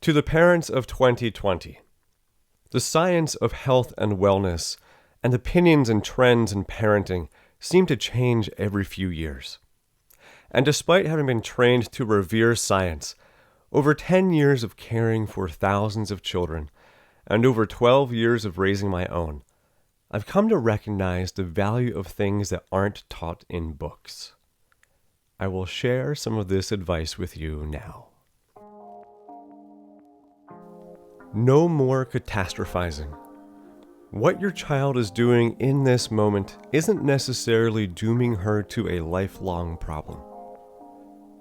To the parents of 2020, the science of health and wellness and opinions and trends in parenting seem to change every few years. And despite having been trained to revere science, over 10 years of caring for thousands of children, and over 12 years of raising my own, I've come to recognize the value of things that aren't taught in books. I will share some of this advice with you now. No more catastrophizing. What your child is doing in this moment isn't necessarily dooming her to a lifelong problem.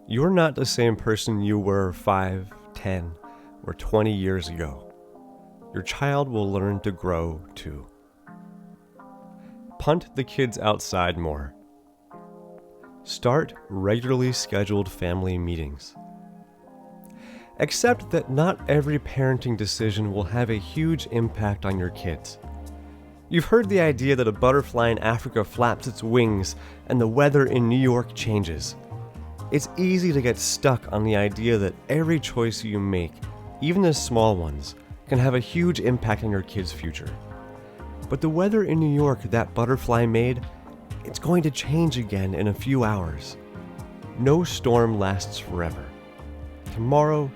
You're not the same person you were 5, 10, or 20 years ago. Your child will learn to grow too. Punt the kids outside more. Start regularly scheduled family meetings. Accept that not every parenting decision will have a huge impact on your kids. You've heard the idea that a butterfly in Africa flaps its wings and the weather in New York changes. It's easy to get stuck on the idea that every choice you make, even the small ones, can have a huge impact on your kid's future. But the weather in New York that butterfly made, it's going to change again in a few hours. No storm lasts forever. Tomorrow,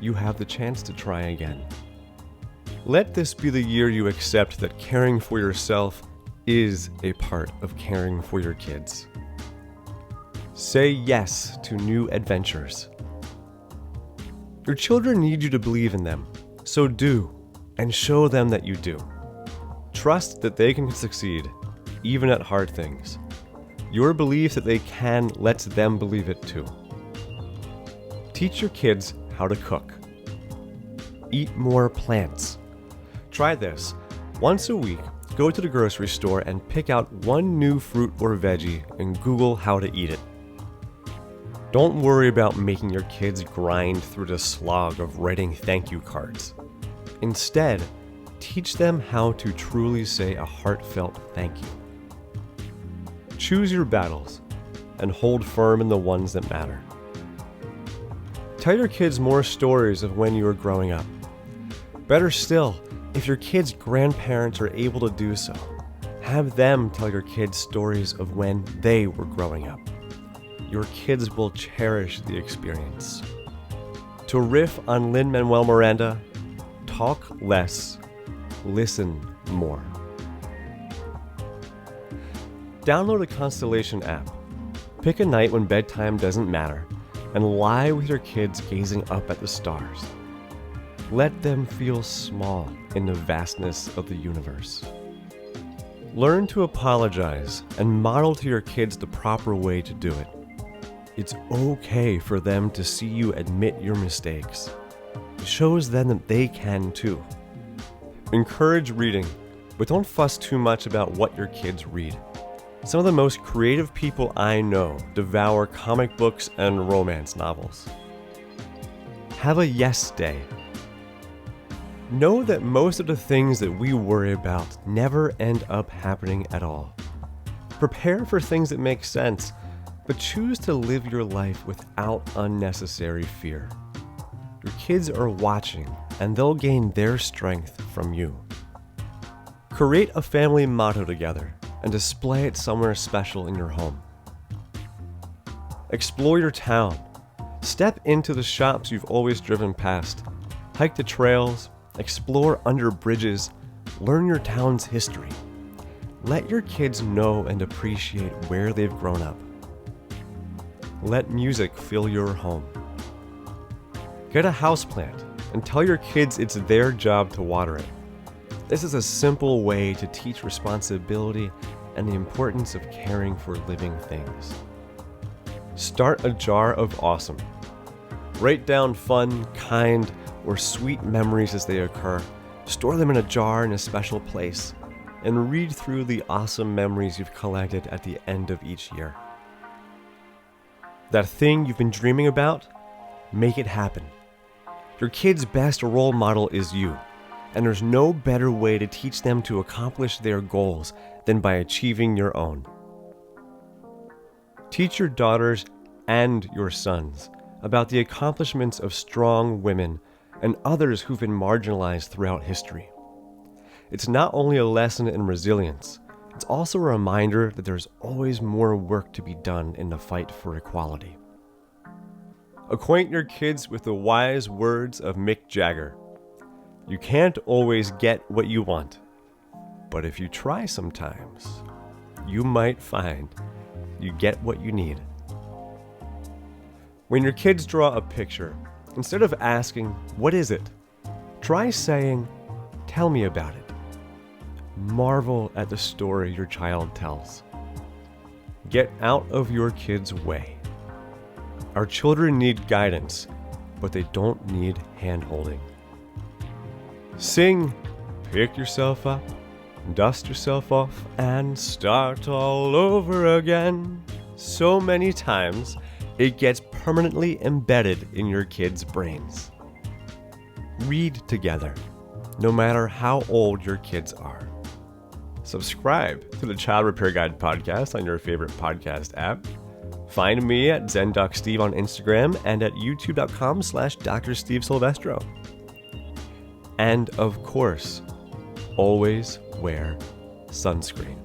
you have the chance to try again. Let this be the year you accept that caring for yourself is a part of caring for your kids. Say yes to new adventures. Your children need you to believe in them, so do, and show them that you do. Trust that they can succeed, even at hard things. Your belief that they can lets them believe it too. Teach your kids how to cook. Eat more plants. Try this. Once a week, go to the grocery store and pick out one new fruit or veggie and Google how to eat it. Don't worry about making your kids grind through the slog of writing thank you cards. Instead, teach them how to truly say a heartfelt thank you. Choose your battles and hold firm in the ones that matter. Tell your kids more stories of when you were growing up. Better still, if your kids' grandparents are able to do so, have them tell your kids stories of when they were growing up. Your kids will cherish the experience. To riff on Lin-Manuel Miranda, talk less, listen more. Download a Constellation app. Pick a night when bedtime doesn't matter, and lie with your kids gazing up at the stars. Let them feel small in the vastness of the universe. Learn to apologize and model to your kids the proper way to do it. It's okay for them to see you admit your mistakes. It shows them that they can too. Encourage reading, but don't fuss too much about what your kids read. Some of the most creative people I know devour comic books and romance novels. Have a yes day. Know that most of the things that we worry about never end up happening at all. Prepare for things that make sense, but choose to live your life without unnecessary fear. Your kids are watching, and they'll gain their strength from you. Create a family motto together and display it somewhere special in your home. Explore your town. Step into the shops you've always driven past. Hike the trails, explore under bridges, learn your town's history. Let your kids know and appreciate where they've grown up. Let music fill your home. Get a houseplant and tell your kids it's their job to water it. This is a simple way to teach responsibility and the importance of caring for living things. Start a jar of awesome. Write down fun, kind, or sweet memories as they occur. Store them in a jar in a special place, and read through the awesome memories you've collected at the end of each year. That thing you've been dreaming about? Make it happen. Your kid's best role model is you, and there's no better way to teach them to accomplish their goals than by achieving your own. Teach your daughters and your sons about the accomplishments of strong women and others who've been marginalized throughout history. It's not only a lesson in resilience, it's also a reminder that there's always more work to be done in the fight for equality. Acquaint your kids with the wise words of Mick Jagger. You can't always get what you want, but if you try sometimes, you might find you get what you need. When your kids draw a picture, instead of asking, "What is it?" try saying, "Tell me about it." Marvel at the story your child tells. Get out of your kids' way. Our children need guidance, but they don't need hand-holding. Sing, pick yourself up, dust yourself off, and start all over again. So many times, it gets permanently embedded in your kids' brains. Read together, no matter how old your kids are. Subscribe to the Child Repair Guide podcast on your favorite podcast app. Find me at ZenDocSteve on Instagram and at youtube.com/Dr. Steve Silvestro. And of course, always wear sunscreen.